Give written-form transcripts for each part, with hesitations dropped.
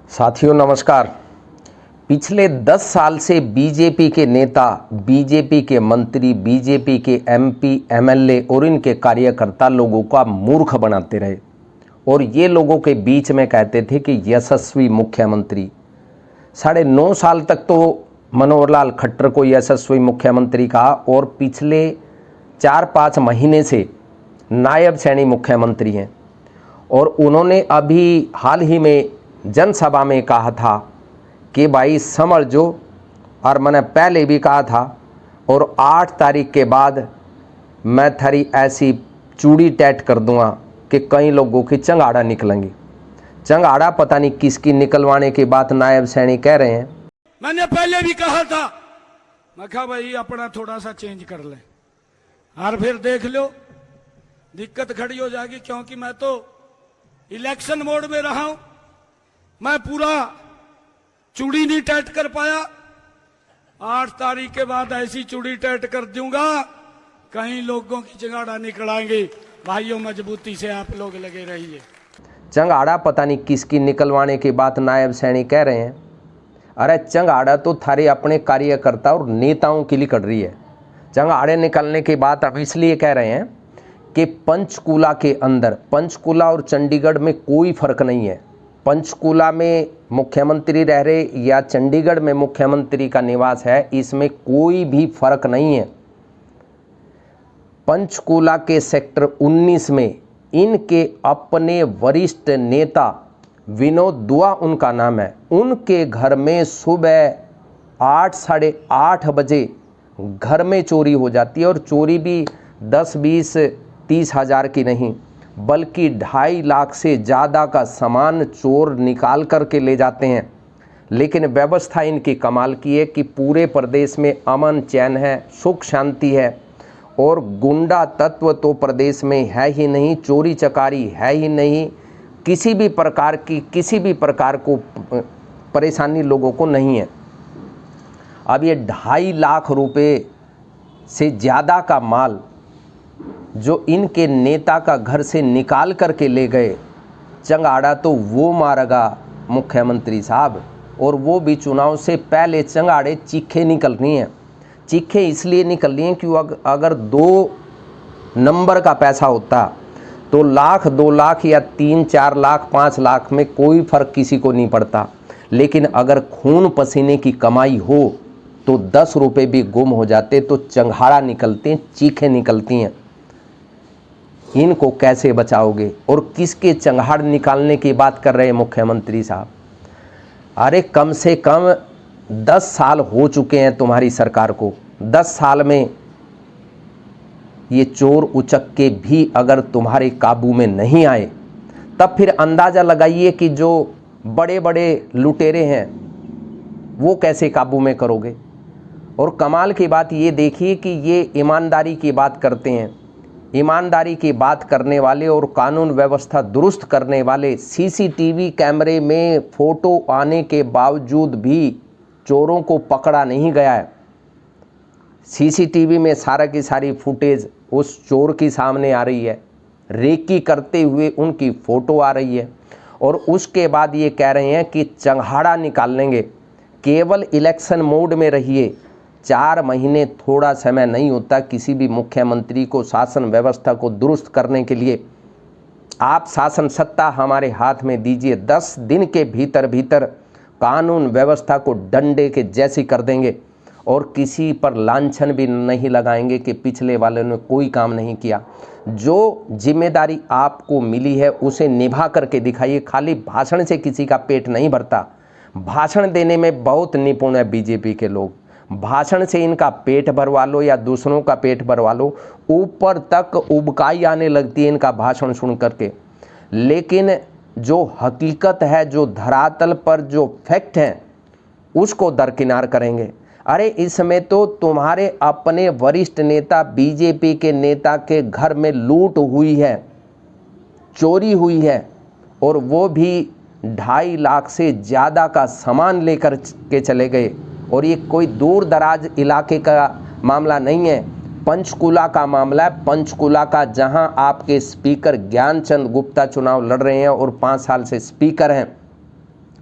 साथियों नमस्कार। पिछले 10 साल से बीजेपी के नेता, बीजेपी के मंत्री, बीजेपी के एमपी, एमएलए और इनके कार्यकर्ता लोगों का मूर्ख बनाते रहे और ये लोगों के बीच में कहते थे कि यशस्वी मुख्यमंत्री। 9.5 साल तक तो मनोहर लाल खट्टर को यशस्वी मुख्यमंत्री कहा और पिछले 4-5 महीने से नायब श्रेणी मुख्यमंत्री हैं। और उन्होंने अभी हाल ही में जनसभा में कहा था कि भाई समझो, और मैंने पहले भी कहा था, और 8 तारीख के बाद मैं थारी ऐसी चूड़ी टैट कर दूंगा कि कई लोगों की चंगाड़ा निकलेंगी। चंगाड़ा पता नहीं किसकी निकलवाने की बात नायब सैनी कह रहे हैं। मैंने पहले भी कहा था, मैं कहा भाई अपना थोड़ा सा चेंज कर ले और फिर देख लो दिक्कत खड़ी हो जाएगी, क्योंकि मैं तो इलेक्शन मोड में रहा हूं। मैं पूरा चूड़ी नहीं टैट कर पाया। 8 तारीख के बाद ऐसी चूड़ी टैट कर दूंगा कहीं लोगों की चंगाड़ा निकल आएंगे। भाइयों मजबूती से आप लोग लगे रहिए। चंगाड़ा पता नहीं किसकी निकलवाने की बात नायब सैनी कह रहे हैं। अरे चंगाड़ा तो थारे अपने कार्यकर्ता और नेताओं के लिए कर रही है। चंगाड़े निकलने की बात अब इसलिए कह रहे हैं कि पंचकूला के अंदर, पंचकूला और चंडीगढ़ में कोई फर्क नहीं है। पंचकूला में मुख्यमंत्री रह रहे या चंडीगढ़ में मुख्यमंत्री का निवास है, इसमें कोई भी फर्क नहीं है। पंचकूला के सेक्टर 19 में इनके अपने वरिष्ठ नेता विनोद दुआ उनका नाम है, उनके घर में सुबह 8 साढ़े 8 बजे घर में चोरी हो जाती है। और चोरी भी 10, 20, 30 हज़ार की नहीं, बल्कि 2.5 लाख से ज़्यादा का सामान चोर निकाल करके ले जाते हैं। लेकिन व्यवस्था इनकी कमाल की है कि पूरे प्रदेश में अमन चैन है, सुख शांति है और गुंडा तत्व तो प्रदेश में है ही नहीं, चोरी चकारी है ही नहीं, किसी भी प्रकार को परेशानी लोगों को नहीं है। अब ये 2.5 लाख रुपए से ज़्यादा का माल जो इनके नेता का घर से निकाल करके ले गए, चंगाड़ा तो वो मारेगा मुख्यमंत्री साहब। और वो भी चुनाव से पहले चंगाड़े चीखे निकल रही हैं। चीखे इसलिए निकल रही हैं कि अगर 2 नंबर का पैसा होता तो लाख, 2 लाख या 3, 4 लाख, 5 लाख में कोई फ़र्क किसी को नहीं पड़ता। लेकिन अगर खून पसीने की कमाई हो तो 10 रुपये भी गुम हो जाते तो चंगाड़ा निकलते हैं, चीखें निकलती हैं। इनको कैसे बचाओगे? और किसके चंगाड़ निकालने की बात कर रहे हैं मुख्यमंत्री साहब? अरे कम से कम 10 साल हो चुके हैं तुम्हारी सरकार को। 10 साल में ये चोर उचक्के भी अगर तुम्हारे काबू में नहीं आए, तब फिर अंदाज़ा लगाइए कि जो बड़े बड़े लुटेरे हैं वो कैसे काबू में करोगे। और कमाल की बात ये देखिए कि ये ईमानदारी की बात करते हैं। ईमानदारी की बात करने वाले और कानून व्यवस्था दुरुस्त करने वाले, सीसीटीवी कैमरे में फ़ोटो आने के बावजूद भी चोरों को पकड़ा नहीं गया है। सीसीटीवी में सारा की सारी फुटेज उस चोर की सामने आ रही है, रेकी करते हुए उनकी फ़ोटो आ रही है। और उसके बाद ये कह रहे हैं कि चंगाड़ा निकाल लेंगे। केवल इलेक्शन मोड में रहिए। 4 महीने थोड़ा समय नहीं होता किसी भी मुख्यमंत्री को शासन व्यवस्था को दुरुस्त करने के लिए। आप शासन सत्ता हमारे हाथ में दीजिए, 10 दिन के भीतर कानून व्यवस्था को डंडे के जैसी कर देंगे और किसी पर लांछन भी नहीं लगाएंगे कि पिछले वाले ने कोई काम नहीं किया। जो जिम्मेदारी आपको मिली है उसे निभा करके दिखाइए। खाली भाषण से किसी का पेट नहीं भरता। भाषण देने में बहुत निपुण है बीजेपी के लोग। भाषण से इनका पेट भरवा लो या दूसरों का पेट भरवा लो, ऊपर तक उबकाई आने लगती है इनका भाषण सुन करके। लेकिन जो हकीकत है, जो धरातल पर जो फैक्ट हैं, उसको दरकिनार करेंगे। अरे इसमें तो तुम्हारे अपने वरिष्ठ नेता, बीजेपी के नेता के घर में लूट हुई है, चोरी हुई है, और वो भी 2.5 लाख से ज़्यादा का सामान लेकर के चले गए। और ये कोई दूर दराज इलाके का मामला नहीं है, पंचकूला का मामला है। पंचकूला का, जहां आपके स्पीकर ज्ञानचंद गुप्ता चुनाव लड़ रहे हैं और 5 साल से स्पीकर हैं।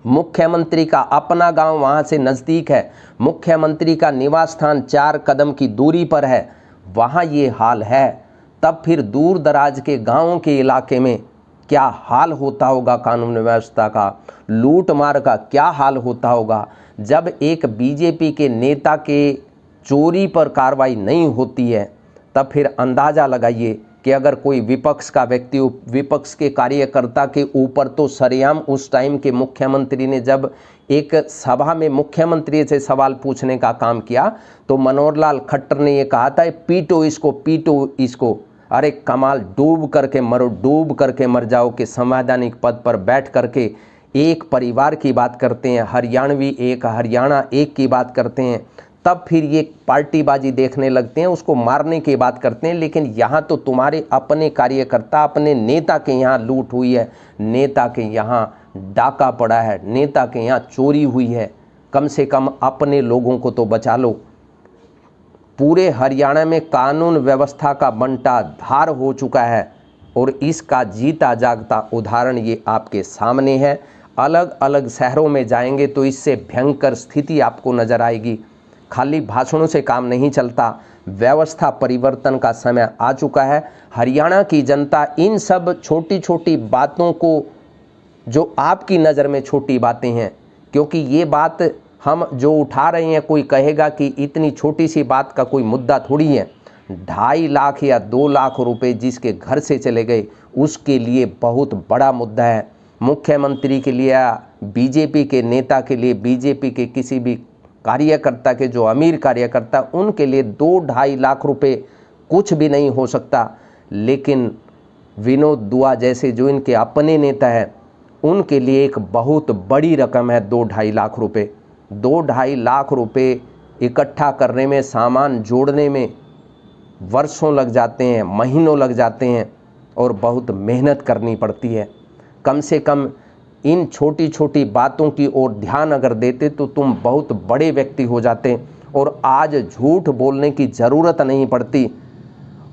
मुख्यमंत्री का अपना गांव वहां से नज़दीक है, मुख्यमंत्री का निवास स्थान 4 कदम की दूरी पर है, वहां ये हाल है, तब फिर दूर दराज के गांवों के इलाके में क्या हाल होता होगा, कानून व्यवस्था का, लूट मार का क्या हाल होता होगा। जब एक बीजेपी के नेता के चोरी पर कार्रवाई नहीं होती है, तब फिर अंदाज़ा लगाइए कि अगर कोई विपक्ष का व्यक्ति, विपक्ष के कार्यकर्ता के ऊपर तो सरेआम उस टाइम के मुख्यमंत्री ने जब एक सभा में मुख्यमंत्री से सवाल पूछने का काम किया तो मनोहर लाल खट्टर ने ये कहा था, पीटो इसको, पीटो इसको। अरे कमाल, डूब करके मरो, डूब करके मर जाओ कि संवैधानिक पद पर बैठ करके एक परिवार की बात करते हैं, हरियाणवी एक, हरियाणा एक की बात करते हैं, तब फिर ये पार्टीबाजी देखने लगते हैं, उसको मारने की बात करते हैं। लेकिन यहाँ तो तुम्हारे अपने कार्यकर्ता, अपने नेता के यहाँ लूट हुई है, नेता के यहाँ डाका पड़ा है, नेता के यहाँ चोरी हुई है, कम से कम अपने लोगों को तो बचा लो। पूरे हरियाणा में कानून व्यवस्था का बंटा धार हो चुका है और इसका जीता जागता उदाहरण ये आपके सामने है। अलग अलग शहरों में जाएंगे तो इससे भयंकर स्थिति आपको नज़र आएगी। खाली भाषणों से काम नहीं चलता, व्यवस्था परिवर्तन का समय आ चुका है। हरियाणा की जनता इन सब छोटी छोटी बातों को, जो आपकी नज़र में छोटी बातें हैं, क्योंकि ये बात हम जो उठा रहे हैं, कोई कहेगा कि इतनी छोटी सी बात का कोई मुद्दा थोड़ी है। 2.5 लाख या 2 लाख रुपए जिसके घर से चले गए, उसके लिए बहुत बड़ा मुद्दा है। मुख्यमंत्री के लिए, बीजेपी के नेता के लिए, बीजेपी के किसी भी कार्यकर्ता के, जो अमीर कार्यकर्ता, उनके लिए 2-2.5 लाख रुपए कुछ भी नहीं हो सकता। लेकिन विनोद दुआ जैसे जो इनके अपने नेता हैं, उनके लिए एक बहुत बड़ी रकम है 2-2.5 लाख रुपए। 2-2.5 लाख रुपए इकट्ठा करने में, सामान जोड़ने में वर्षों लग जाते हैं, महीनों लग जाते हैं और बहुत मेहनत करनी पड़ती है। कम से कम इन छोटी छोटी बातों की ओर ध्यान अगर देते तो तुम बहुत बड़े व्यक्ति हो जाते और आज झूठ बोलने की ज़रूरत नहीं पड़ती।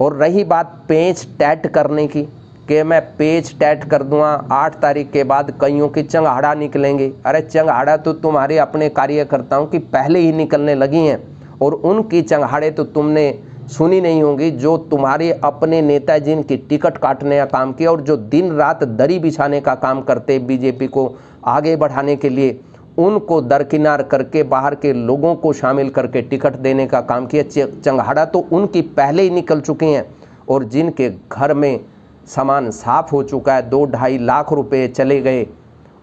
और रही बात पेच टैट करने की, कि मैं पेच टैट कर दूँगा, 8 तारीख के बाद कईयों के चंगाड़ा निकलेंगे। अरे चंगाड़ा तो तुम्हारे अपने कार्यकर्ताओं की पहले ही निकलने लगी हैं और उनकी चंगाड़े तो तुमने सुनी नहीं होंगी। जो तुम्हारे अपने नेता जिनकी टिकट काटने का काम किया और जो दिन रात दरी बिछाने का काम करते बीजेपी को आगे बढ़ाने के लिए, उनको दरकिनार करके बाहर के लोगों को शामिल करके टिकट देने का काम किया। चंगाड़ा तो उनकी पहले ही निकल चुकी हैं और जिनके घर में सामान साफ हो चुका है, 2-2.5 लाख रुपए चले गए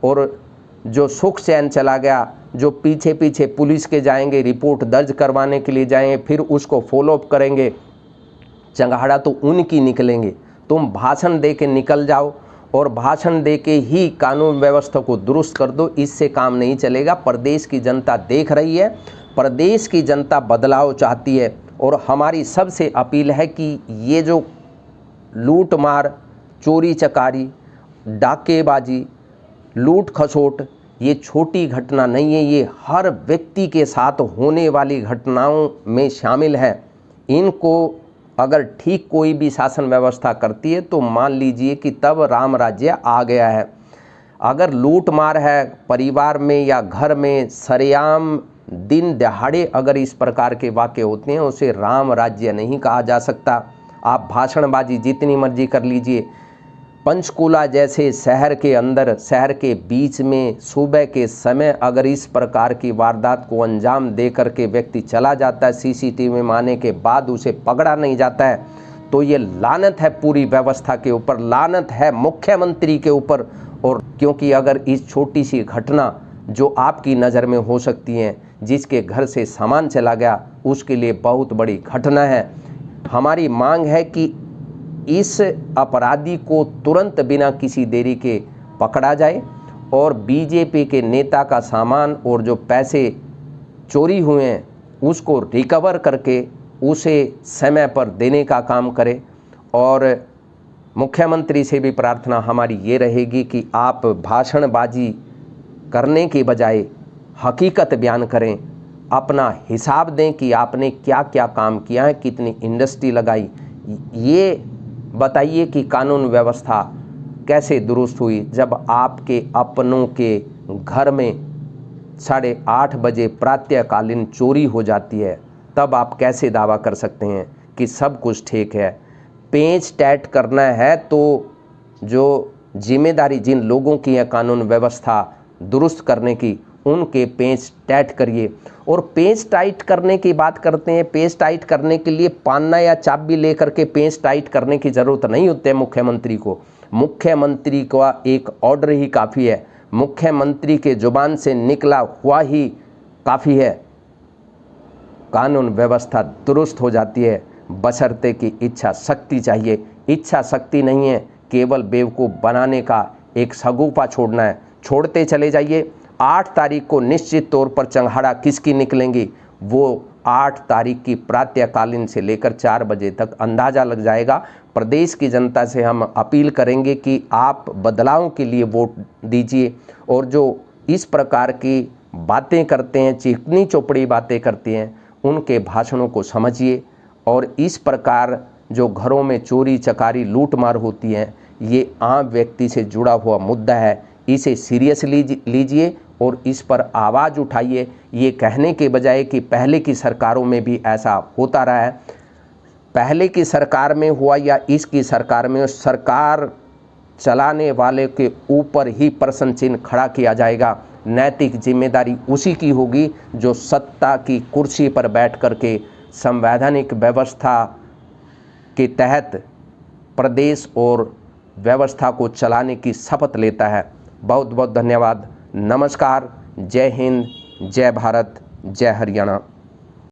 और जो सुख चैन चला गया, जो पीछे पीछे पुलिस के जाएंगे, रिपोर्ट दर्ज करवाने के लिए जाएंगे, फिर उसको फॉलोअप करेंगे, चंगाड़ा तो उनकी निकलेंगे। तुम भाषण दे के निकल जाओ और भाषण दे के ही कानून व्यवस्था को दुरुस्त कर दो, इससे काम नहीं चलेगा। प्रदेश की जनता देख रही है, प्रदेश की जनता बदलाव चाहती है और हमारी सबसे अपील है कि ये जो लूट मार, चोरी चकारी, डाकेबाजी, लूट खसोट, ये छोटी घटना नहीं है, ये हर व्यक्ति के साथ होने वाली घटनाओं में शामिल है। इनको अगर ठीक कोई भी शासन व्यवस्था करती है तो मान लीजिए कि तब राम राज्य आ गया है। अगर लूट मार है परिवार में या घर में, सरेआम दिन दहाड़े अगर इस प्रकार के वाक़े होते हैं, उसे राम राज्य नहीं कहा जा सकता। आप भाषणबाजी जितनी मर्जी कर लीजिए, पंचकूला जैसे शहर के अंदर, शहर के बीच में सुबह के समय अगर इस प्रकार की वारदात को अंजाम दे करके व्यक्ति चला जाता है, सीसीटीवी में आने के बाद उसे पकड़ा नहीं जाता है, तो ये लानत है पूरी व्यवस्था के ऊपर, लानत है मुख्यमंत्री के ऊपर। और क्योंकि अगर इस छोटी सी घटना जो आपकी नज़र में हो सकती है, जिसके घर से सामान चला गया, उसके लिए बहुत बड़ी घटना है। हमारी मांग है कि इस अपराधी को तुरंत बिना किसी देरी के पकड़ा जाए और बीजेपी के नेता का सामान और जो पैसे चोरी हुए हैं उसको रिकवर करके उसे समय पर देने का काम करे। और मुख्यमंत्री से भी प्रार्थना हमारी ये रहेगी कि आप भाषणबाजी करने के बजाय हकीकत बयान करें, अपना हिसाब दें कि आपने क्या क्या काम किया है, कितनी इंडस्ट्री लगाई, ये बताइए कि कानून व्यवस्था कैसे दुरुस्त हुई जब आपके अपनों के घर में 8:30 बजे प्रातःकालीन चोरी हो जाती है, तब आप कैसे दावा कर सकते हैं कि सब कुछ ठीक है? पेंच टाइट करना है तो जो जिम्मेदारी जिन लोगों की है कानून व्यवस्था दुरुस्त करने की, उनके पेंच टाइट करिए। और पेंच टाइट करने की बात करते हैं, पेंच टाइट करने के लिए पान्ना या चाबी लेकर के पेंच टाइट करने की ज़रूरत नहीं होती है मुख्यमंत्री को। मुख्यमंत्री का एक ऑर्डर ही काफ़ी है, मुख्यमंत्री के जुबान से निकला हुआ ही काफ़ी है। कानून व्यवस्था दुरुस्त हो जाती है, बशर्ते कि इच्छा शक्ति चाहिए। इच्छा शक्ति नहीं है, केवल बेवकूफ़ बनाने का एक सगुफा छोड़ना है, छोड़ते चले जाइए। 8 तारीख को निश्चित तौर पर चंगहाड़ा किसकी निकलेंगी, वो 8 तारीख की प्रातःकालीन से लेकर 4 बजे तक अंदाज़ा लग जाएगा। प्रदेश की जनता से हम अपील करेंगे कि आप बदलाव के लिए वोट दीजिए, और जो इस प्रकार की बातें करते हैं, चिकनी चौपड़ी बातें करते हैं, उनके भाषणों को समझिए। और इस प्रकार जो घरों में चोरी चकारी लूटमार होती है, ये आम व्यक्ति से जुड़ा हुआ मुद्दा है, इसे सीरियसली लीजिए और इस पर आवाज़ उठाइए। ये कहने के बजाय कि पहले की सरकारों में भी ऐसा होता रहा है, पहले की सरकार में हुआ या इसकी सरकार में, सरकार चलाने वाले के ऊपर ही प्रश्न चिन्ह खड़ा किया जाएगा। नैतिक जिम्मेदारी उसी की होगी जो सत्ता की कुर्सी पर बैठ करके संवैधानिक व्यवस्था के तहत प्रदेश और व्यवस्था को चलाने की शपथ लेता है। बहुत बहुत धन्यवाद। नमस्कार। जय हिंद, जय भारत, जय हरियाणा।